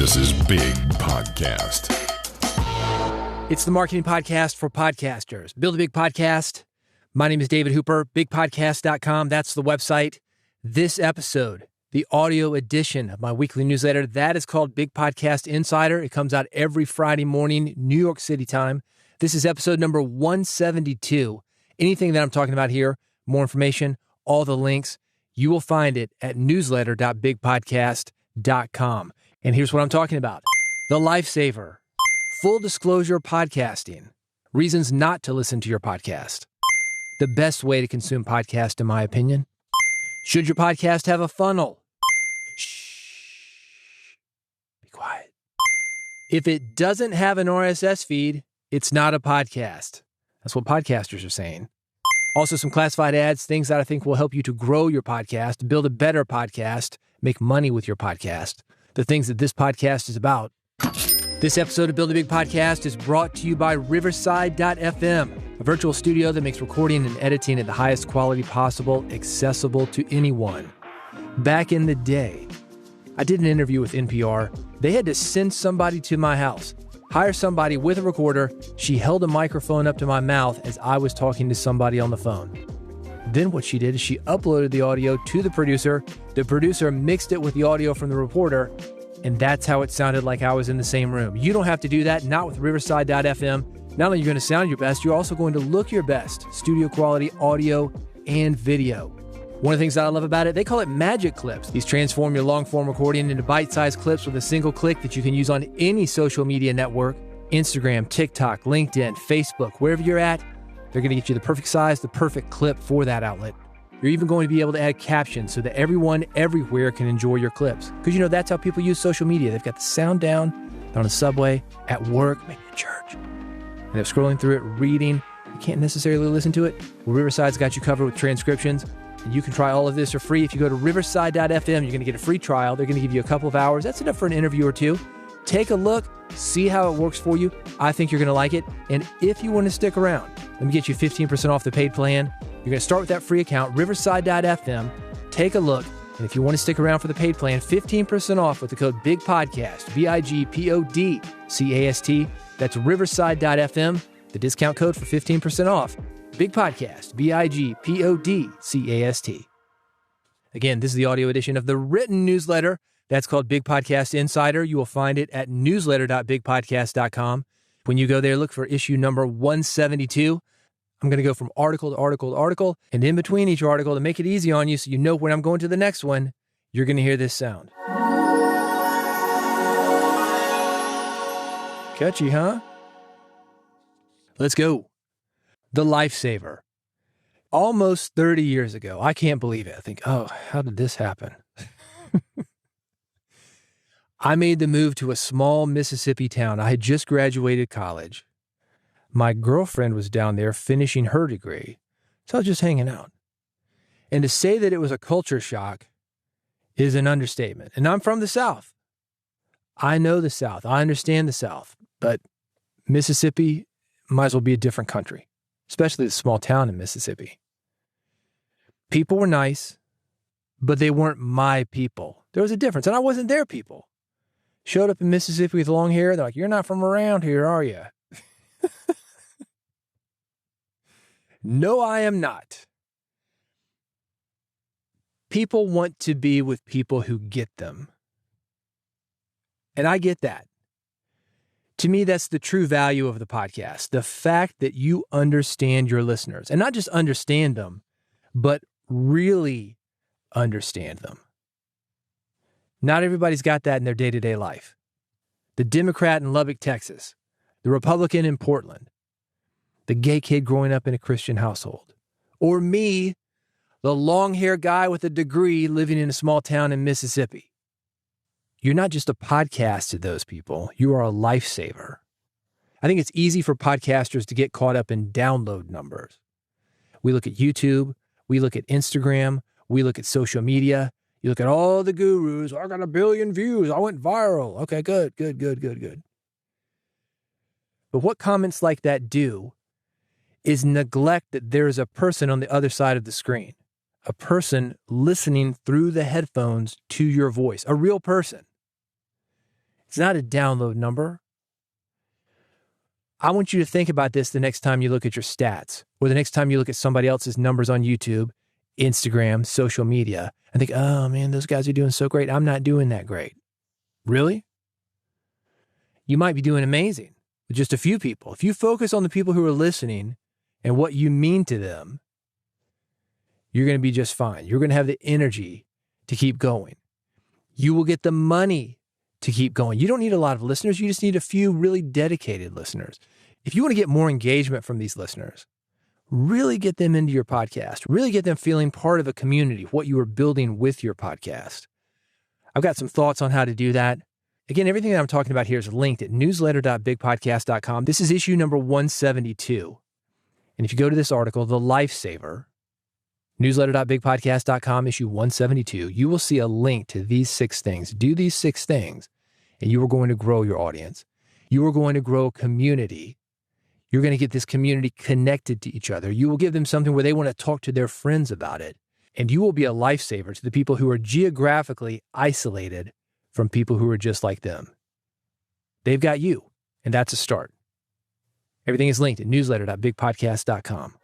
This is Big Podcast. It's the marketing podcast for podcasters. Build a big podcast. My name is David Hooper, bigpodcast.com. That's the website. This episode, the audio edition of my weekly newsletter, that is called Big Podcast Insider. It comes out every Friday morning, New York City time. This is episode number 172. Anything that I'm talking about here, more information, all the links, you will find it at newsletter.bigpodcast.com. And here's what I'm talking about. The Lifesaver. Full disclosure podcasting. Reasons not to listen to your podcast. The best way to consume podcast, in my opinion. Should your podcast have a funnel? Shh. Be quiet. If it doesn't have an RSS feed, it's not a podcast. That's what podcasters are saying. Also, some classified ads, things that I think will help you to grow your podcast, build a better podcast, make money with your podcast. The things that this podcast is about. This episode of Build a Big Podcast is brought to you by Riverside.fm, a virtual studio that makes recording and editing at the highest quality possible, accessible to anyone. Back in the day, I did an interview with NPR. They had to send somebody to my house, hire somebody with a recorder. She held a microphone up to my mouth as I was talking to somebody on the phone. Then what she did is she uploaded the audio to the producer. The producer mixed it with the audio from the reporter, and that's how it sounded like I was in the same room. You don't have to do that, not with Riverside.fm. Not only are you going to sound your best, you're also going to look your best. Studio quality audio and video. One of the things that I love about it, they call it magic clips. These transform your long-form recording into bite-sized clips with a single click that you can use on any social media network. Instagram, TikTok, LinkedIn, Facebook, wherever you're at, they're going to get you the perfect size, the perfect clip for that outlet. You're even going to be able to add captions so that everyone everywhere can enjoy your clips. Because, that's how people use social media. They've got the sound down, they're on the subway, at work, maybe at church. And they're scrolling through it, reading. You can't necessarily listen to it. Well, Riverside's got you covered with transcriptions. And you can try all of this for free. If you go to riverside.fm, you're going to get a free trial. They're going to give you a couple of hours. That's enough for an interview or two. Take a look, see how it works for you. I think you're going to like it. And if you want to stick around, let me get you 15% off the paid plan. You're going to start with that free account, riverside.fm. Take a look. And if you want to stick around for the paid plan, 15% off with the code BIGPODCAST, BIGPODCAST. That's riverside.fm, the discount code for 15% off. Big Podcast, BIGPODCAST. Again, this is the audio edition of the written newsletter. That's called Big Podcast Insider. You will find it at newsletter.bigpodcast.com. When you go there, look for issue number 172. I'm going to go from article to article to article, and in between each article, to make it easy on you so you know when I'm going to the next one, you're going to hear this sound. Catchy, huh? Let's go. The Lifesaver. Almost 30 years ago. I can't believe it. I think, how did this happen? I made the move to a small Mississippi town. I had just graduated college. My girlfriend was down there finishing her degree, so I was just hanging out. And to say that it was a culture shock is an understatement. And I'm from the South. I know the South. I understand the South. But Mississippi might as well be a different country, especially the small town in Mississippi. People were nice, but they weren't my people. There was a difference, and I wasn't their people. Showed up in Mississippi with long hair. They're like, "You're not from around here, are you?" No, I am not. People want to be with people who get them. And I get that. To me, that's the true value of the podcast. The fact that you understand your listeners. And not just understand them, but really understand them. Not everybody's got that in their day-to-day life. The Democrat in Lubbock, Texas. The Republican in Portland. The gay kid growing up in a Christian household. Or me, the long-haired guy with a degree living in a small town in Mississippi. You're not just a podcast to those people. You are a lifesaver. I think it's easy for podcasters to get caught up in download numbers. We look at YouTube. We look at Instagram. We look at social media. You look at all the gurus. I got 1 billion views. I went viral. Okay, good. But what comments like that do is neglect that there is a person on the other side of the screen, a person listening through the headphones to your voice, a real person. It's not a download number. I want you to think about this the next time you look at your stats or the next time you look at somebody else's numbers on YouTube, Instagram, social media, and think, oh man, those guys are doing so great. I'm not doing that great. Really? You might be doing amazing with just a few people. If you focus on the people who are listening and what you mean to them, you're going to be just fine. You're going to have the energy to keep going. You will get the money to keep going. You don't need a lot of listeners. You just need a few really dedicated listeners. If you want to get more engagement from these listeners, really get them into your podcast. Really get them feeling part of a community, what you are building with your podcast. I've got some thoughts on how to do that. Again, everything that I'm talking about here is linked at newsletter.bigpodcast.com. This is issue number 172. And if you go to this article, The Lifesaver, newsletter.bigpodcast.com, issue 172, you will see a link to these 6 things. Do these 6 things, and you are going to grow your audience. You are going to grow a community. You're going to get this community connected to each other. You will give them something where they want to talk to their friends about it. And you will be a lifesaver to the people who are geographically isolated from people who are just like them. They've got you, and that's a start. Everything is linked at newsletter.bigpodcast.com.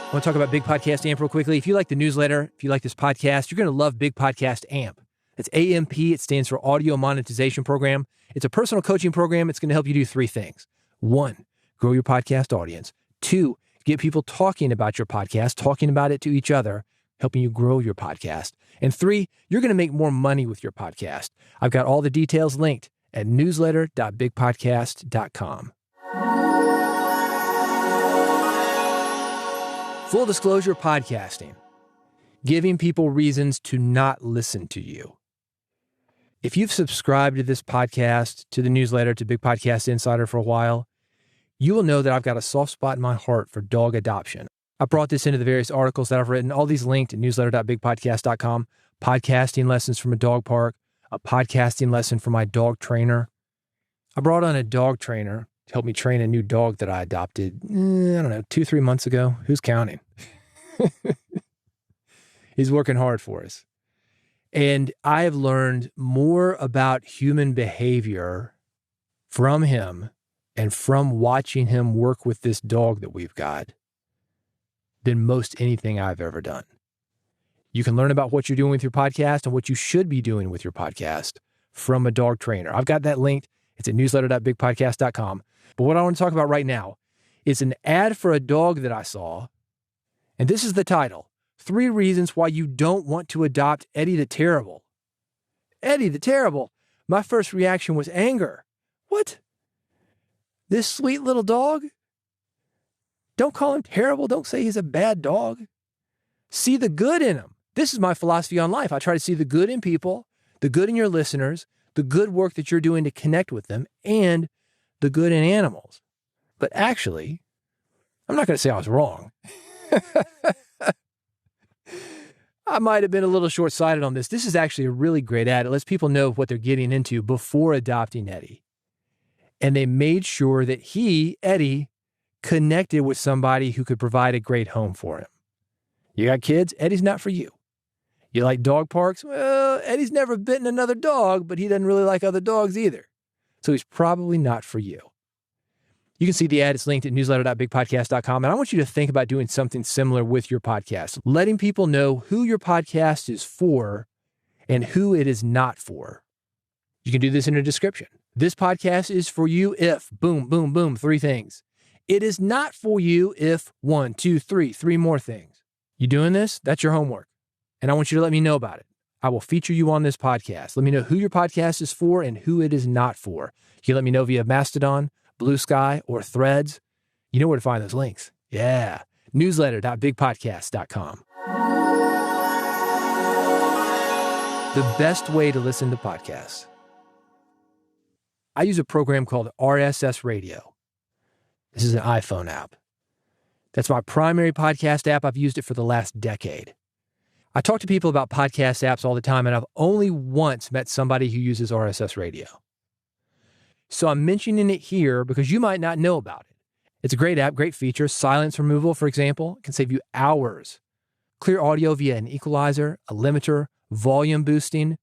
I want to talk about Big Podcast AMP real quickly. If you like the newsletter, if you like this podcast, you're going to love Big Podcast AMP. It's AMP. It stands for Audio Monetization Program. It's a personal coaching program. It's going to help you do 3 things. 1, grow your podcast audience. 2, get people talking about your podcast, talking about it to each other, helping you grow your podcast. And 3, you're going to make more money with your podcast. I've got all the details linked at newsletter.bigpodcast.com. Full disclosure podcasting, giving people reasons to not listen to you. If you've subscribed to this podcast, to the newsletter, to Big Podcast Insider for a while, you will know that I've got a soft spot in my heart for dog adoption. I brought this into the various articles that I've written, all these linked at newsletter.bigpodcast.com, podcasting lessons from a dog park, a podcasting lesson from my dog trainer. I brought on a dog trainer to help me train a new dog that I adopted, 2-3 months ago. Who's counting? He's working hard for us. And I have learned more about human behavior from him and from watching him work with this dog that we've got than most anything I've ever done. You can learn about what you're doing with your podcast and what you should be doing with your podcast from a dog trainer. I've got that linked. It's at newsletter.bigpodcast.com. But what I want to talk about right now is an ad for a dog that I saw. And this is the title: 3 reasons why you don't want to adopt Eddie the Terrible. Eddie the Terrible. My first reaction was anger. What? This sweet little dog? Don't call him terrible. Don't say he's a bad dog. See the good in him. This is my philosophy on life. I try to see the good in people, the good in your listeners, the good work that you're doing to connect with them, and the good in animals. But actually, I'm not going to say I was wrong. I might have been a little short-sighted on this. This is actually a really great ad. It lets people know what they're getting into before adopting Eddie. And they made sure that he, Eddie, connected with somebody who could provide a great home for him. You got kids? Eddie's not for you. You like dog parks? Well, Eddie's never bitten another dog, but he doesn't really like other dogs either. So he's probably not for you. You can see the ad. It's linked at newsletter.bigpodcast.com. And I want you to think about doing something similar with your podcast, letting people know who your podcast is for and who it is not for. You can do this in a description. This podcast is for you if, boom, boom, boom, 3 things. It is not for you if 1, 2, 3 more things. You doing this? That's your homework. And I want you to let me know about it. I will feature you on this podcast. Let me know who your podcast is for and who it is not for. You can let me know via Mastodon, Blue Sky, or Threads. You know where to find those links. Yeah. Newsletter.bigpodcast.com. The best way to listen to podcasts. I use a program called RSS Radio. This is an iPhone app. That's my primary podcast app. I've used it for the last decade. I talk to people about podcast apps all the time, and I've only once met somebody who uses RSS Radio. So I'm mentioning it here because you might not know about it. It's a great app, great feature. Silence removal, for example, can save you hours. Clear audio via an equalizer, a limiter, volume boosting.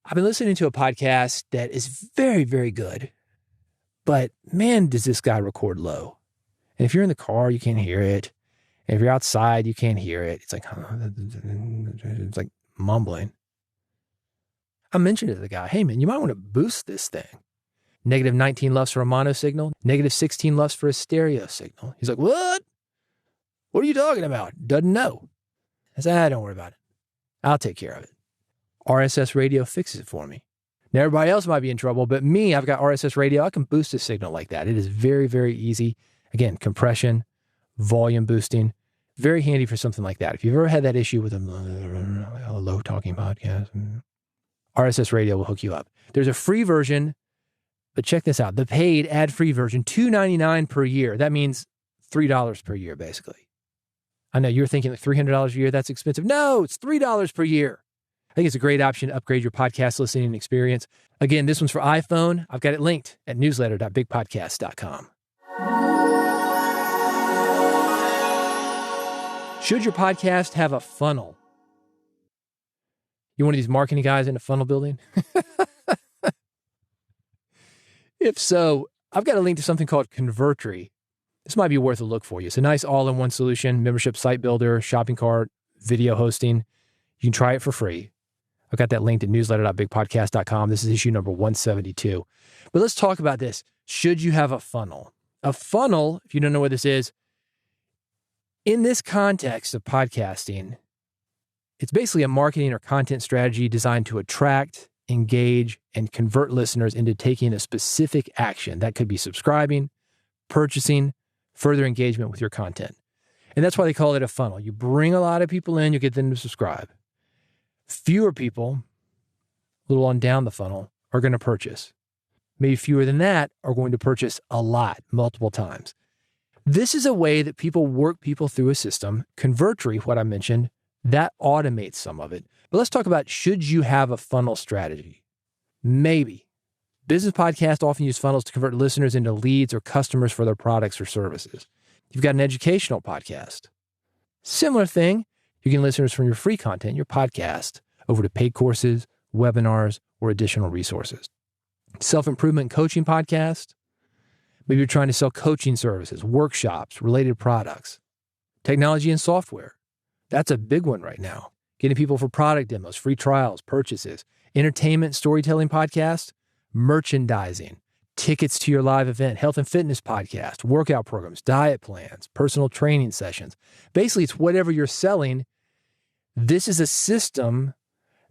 I've been listening to a podcast that is very, very good, but man, does this guy record low. And if you're in the car, you can't hear it. And if you're outside, you can't hear it. It's like mumbling. I mentioned to the guy, hey man, you might want to boost this thing. Negative 19 LUFS for a mono signal, negative 16 LUFS for a stereo signal. He's like, what? What are you talking about? Doesn't know. I said, don't worry about it. I'll take care of it. RSS Radio fixes it for me. Now, everybody else might be in trouble, but me, I've got RSS Radio. I can boost a signal like that. It is very, very easy. Again, compression, volume boosting, very handy for something like that. If you've ever had that issue with a low talking podcast, RSS Radio will hook you up. There's a free version, but check this out. The paid ad-free version, $2.99 per year. That means $3 per year, basically. I know you're thinking like $300 a year, that's expensive. No, it's $3 per year. I think it's a great option to upgrade your podcast listening experience. Again, this one's for iPhone. I've got it linked at newsletter.bigpodcast.com. Should your podcast have a funnel? You one of these marketing guys into funnel building? If so, I've got a link to something called Convertry. This might be worth a look for you. It's a nice all-in-one solution, membership site builder, shopping cart, video hosting. You can try it for free. I've got that linked at newsletter.bigpodcast.com. This is issue number 172. But let's talk about this. Should you have a funnel? A funnel, if you don't know what this is, in this context of podcasting, it's basically a marketing or content strategy designed to attract, engage, and convert listeners into taking a specific action. That could be subscribing, purchasing, further engagement with your content. And that's why they call it a funnel. You bring a lot of people in, you get them to subscribe. Fewer people, a little on down the funnel, are going to purchase. Maybe fewer than that are going to purchase a lot, multiple times. This is a way that people work people through a system. Convertry, what I mentioned, that automates some of it. But let's talk about, should you have a funnel strategy? Maybe. Business podcasts often use funnels to convert listeners into leads or customers for their products or services. You've got an educational podcast. Similar thing. You get listeners from your free content, your podcast, over to paid courses, webinars, or additional resources. Self-improvement and coaching podcast. Maybe you're trying to sell coaching services, workshops, related products. Technology and software. That's a big one right now. Getting people for product demos, free trials, purchases. Entertainment, storytelling podcast. Merchandising. Tickets to your live event. Health and fitness podcast. Workout programs, diet plans, personal training sessions. Basically, it's whatever you're selling. This is a system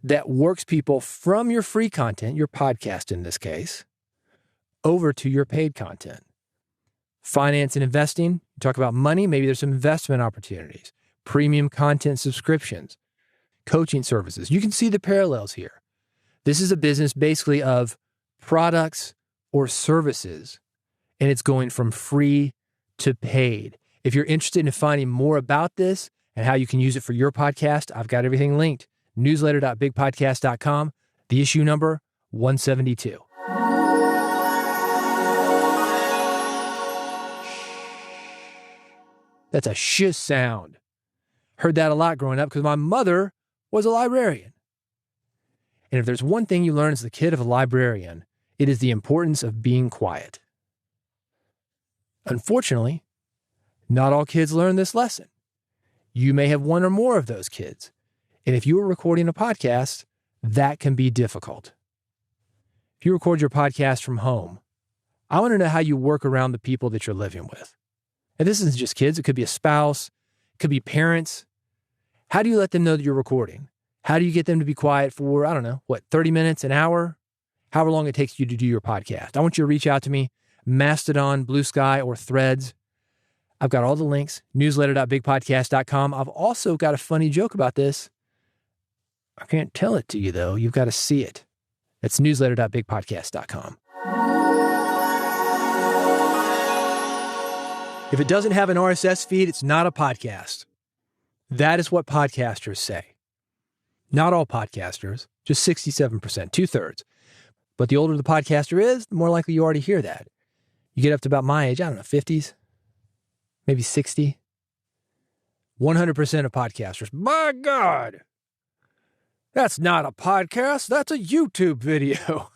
that works people from your free content, your podcast in this case, over to your paid content. Finance and investing, you talk about money, maybe there's some investment opportunities, premium content subscriptions, coaching services. You can see the parallels here. This is a business basically of products or services, and it's going from free to paid. If you're interested in finding more about this and how you can use it for your podcast, I've got everything linked. Newsletter.bigpodcast.com, the issue number 172. That's a sh sound. Heard that a lot growing up because my mother was a librarian. And if there's one thing you learn as the kid of a librarian, it is the importance of being quiet. Unfortunately, not all kids learn this lesson. You may have one or more of those kids. And if you are recording a podcast, that can be difficult. If you record your podcast from home, I want to know how you work around the people that you're living with. And this isn't just kids. It could be a spouse. It could be parents. How do you let them know that you're recording? How do you get them to be quiet for, 30 minutes, an hour? However long it takes you to do your podcast. I want you to reach out to me, Mastodon, Blue Sky, or Threads. I've got all the links, newsletter.bigpodcast.com. I've also got a funny joke about this. I can't tell it to you, though. You've got to see it. It's newsletter.bigpodcast.com. If it doesn't have an RSS feed, it's not a podcast. That is what podcasters say. Not all podcasters, just 67%, 2/3. But the older the podcaster is, the more likely you already hear that. You get up to about my age, 50s, maybe 60. 100% of podcasters, by God, That's not a podcast. That's a YouTube video.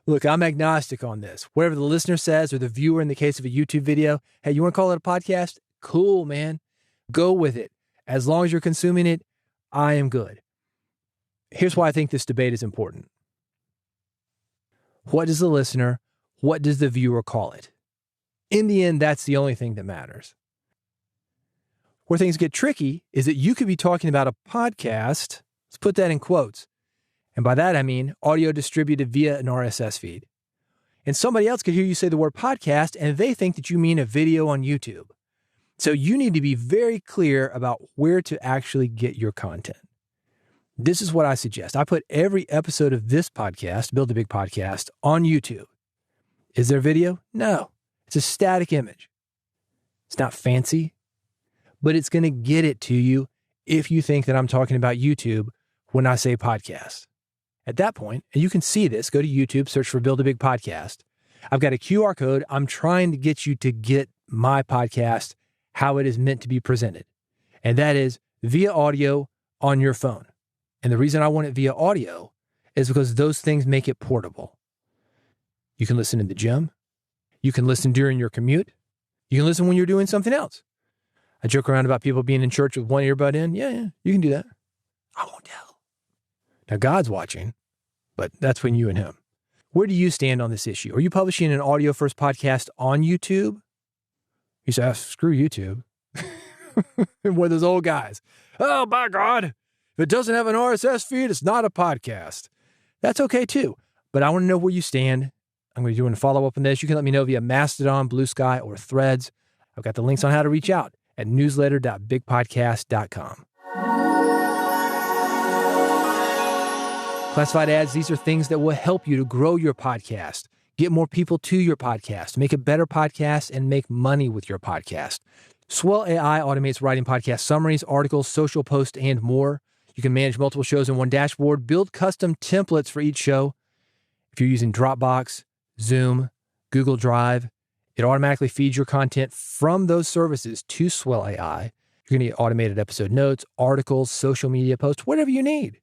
Look, I'm agnostic on this. Whatever the listener says or the viewer in the case of a YouTube video, hey, you want to call it a podcast? Cool, man. Go with it. As long as you're consuming it, I am good. Here's why I think this debate is important. What does the listener, what does the viewer call it? In the end, that's the only thing that matters. Where things get tricky is that you could be talking about a podcast, let's put that in quotes, and by that I mean audio distributed via an RSS feed. And somebody else could hear you say the word podcast and they think that you mean a video on YouTube. So you need to be very clear about where to actually get your content. This is what I suggest. I put every episode of this podcast, Build a Big Podcast, on YouTube. Is there video? No. It's a static image. It's not fancy, but it's going to get it to you if you think that I'm talking about YouTube when I say podcast. At that point, and you can see this, go to YouTube, search for Build a Big Podcast. I've got a QR code. I'm trying to get you to get my podcast how it is meant to be presented. And that is via audio on your phone. And the reason I want it via audio is because those things make it portable. You can listen in the gym. You can listen during your commute. You can listen when you're doing something else. I joke around about people being in church with one earbud in. Yeah, you can do that. I won't tell. Now, God's watching, but that's between you and him. Where do you stand on this issue? Are you publishing an audio-first podcast on YouTube? You say, screw YouTube. One of those old guys. Oh, by God, if it doesn't have an RSS feed, it's not a podcast. That's okay, too. But I want to know where you stand. I'm going to be doing a follow-up on this. You can let me know via Mastodon, Blue Sky, or Threads. I've got the links on how to reach out at newsletter.bigpodcast.com. Classified ads, these are things that will help you to grow your podcast, get more people to your podcast, make a better podcast, and make money with your podcast. Swell AI automates writing podcast summaries, articles, social posts, and more. You can manage multiple shows in one dashboard, build custom templates for each show. If you're using Dropbox, Zoom, Google Drive, it automatically feeds your content from those services to Swell AI. You're going to get automated episode notes, articles, social media posts, whatever you need.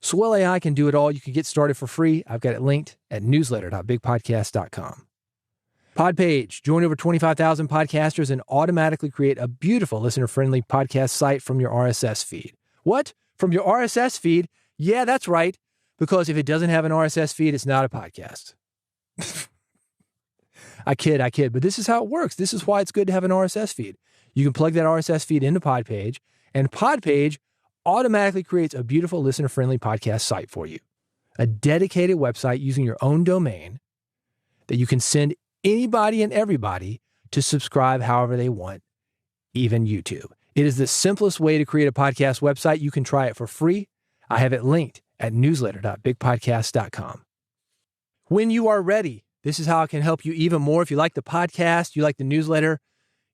Swell AI can do it all. You can get started for free. I've got it linked at newsletter.bigpodcast.com. Podpage. Join over 25,000 podcasters and automatically create a beautiful listener-friendly podcast site from your RSS feed. What? From your RSS feed? Yeah, that's right. Because if it doesn't have an RSS feed, it's not a podcast. I kid. But this is how it works. This is why it's good to have an RSS feed. You can plug that RSS feed into Podpage, and Podpage automatically creates a beautiful listener-friendly podcast site for you. A dedicated website using your own domain that you can send anybody and everybody to subscribe however they want, even YouTube. It is the simplest way to create a podcast website. You can try it for free. I have it linked at newsletter.bigpodcast.com. When you are ready, this is how I can help you even more. If you like the podcast, you like the newsletter,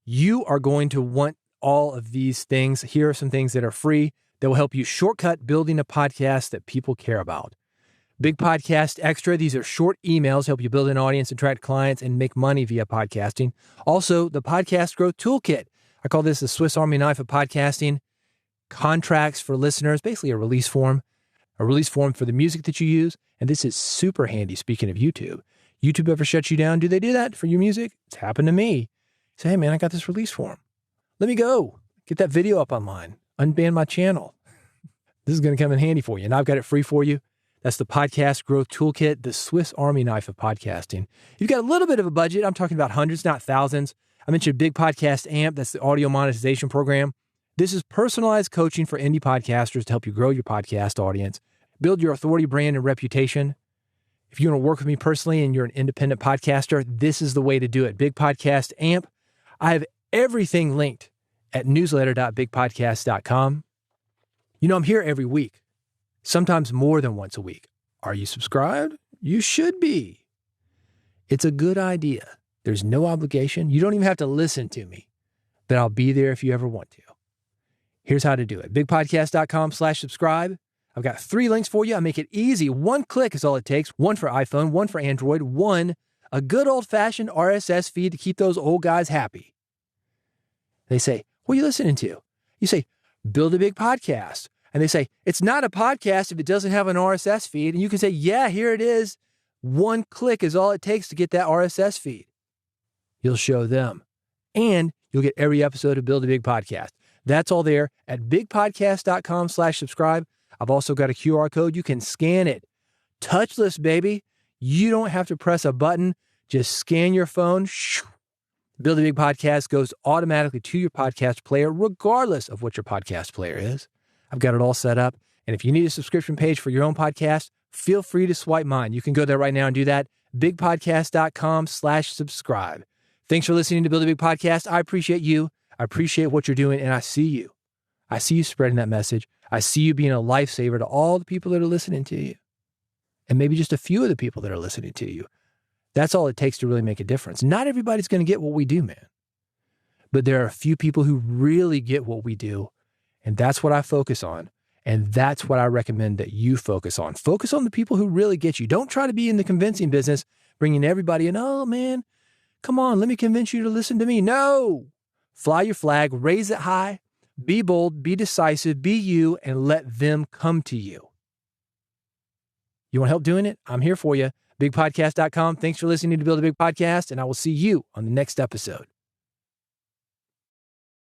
you are going to want all of these things. Here are some things that are free that will help you shortcut building a podcast that people care about. Big Podcast Extra. These are short emails, help you build an audience, attract clients, and make money via podcasting. Also, the Podcast Growth Toolkit. I call this the Swiss Army knife of podcasting. Contracts for listeners, basically a release form for the music that you use. And this is super handy, speaking of YouTube. YouTube ever shuts you down? Do they do that for your music? It's happened to me. Say, hey, man, I got this release form. Let me go. Get that video up online. Unban my channel. This is going to come in handy for you. And I've got it free for you. That's the Podcast Growth Toolkit, the Swiss Army knife of podcasting. You've got a little bit of a budget. I'm talking about hundreds, not thousands. I mentioned Big Podcast Amp. That's the audio monetization program. This is personalized coaching for indie podcasters to help you grow your podcast audience, build your authority, brand, and reputation. If you want to work with me personally and you're an independent podcaster, this is the way to do it. Big Podcast Amp. I have everything linked at newsletter.bigpodcast.com. You know, I'm here every week, sometimes more than once a week. Are you subscribed? You should be. It's a good idea. There's no obligation. You don't even have to listen to me, but I'll be there if you ever want to. Here's how to do it. bigpodcast.com/subscribe. I've got 3 links for you. I make it easy. 1 click is all it takes. 1 for iPhone, 1 for Android, 1, a good old-fashioned RSS feed to keep those old guys happy. They say, what are you listening to? You say, build a big podcast. And they say, it's not a podcast if it doesn't have an RSS feed. And you can say, yeah, here it is. One click is all it takes to get that RSS feed. You'll show them. And you'll get every episode of Build a Big Podcast. That's all there at bigpodcast.com/subscribe. I've also got a QR code. You can scan it. Touchless, baby. You don't have to press a button. Just scan your phone. Build a Big Podcast goes automatically to your podcast player, regardless of what your podcast player is. I've got it all set up. And if you need a subscription page for your own podcast, feel free to swipe mine. You can go there right now and do that. bigpodcast.com/subscribe. Thanks for listening to Build a Big Podcast. I appreciate you. I appreciate what you're doing, and I see you. I see you spreading that message. I see you being a lifesaver to all the people that are listening to you, and maybe just a few of the people that are listening to you. That's all it takes to really make a difference. Not everybody's going to get what we do, man. But there are a few people who really get what we do, and that's what I focus on, and that's what I recommend that you focus on. Focus on the people who really get you. Don't try to be in the convincing business, bringing everybody in, oh, man, come on, let me convince you to listen to me. No! Fly your flag, raise it high, be bold, be decisive, be you, and let them come to you. You want help doing it? I'm here for you. BigPodcast.com. Thanks for listening to Build a Big Podcast, and I will see you on the next episode.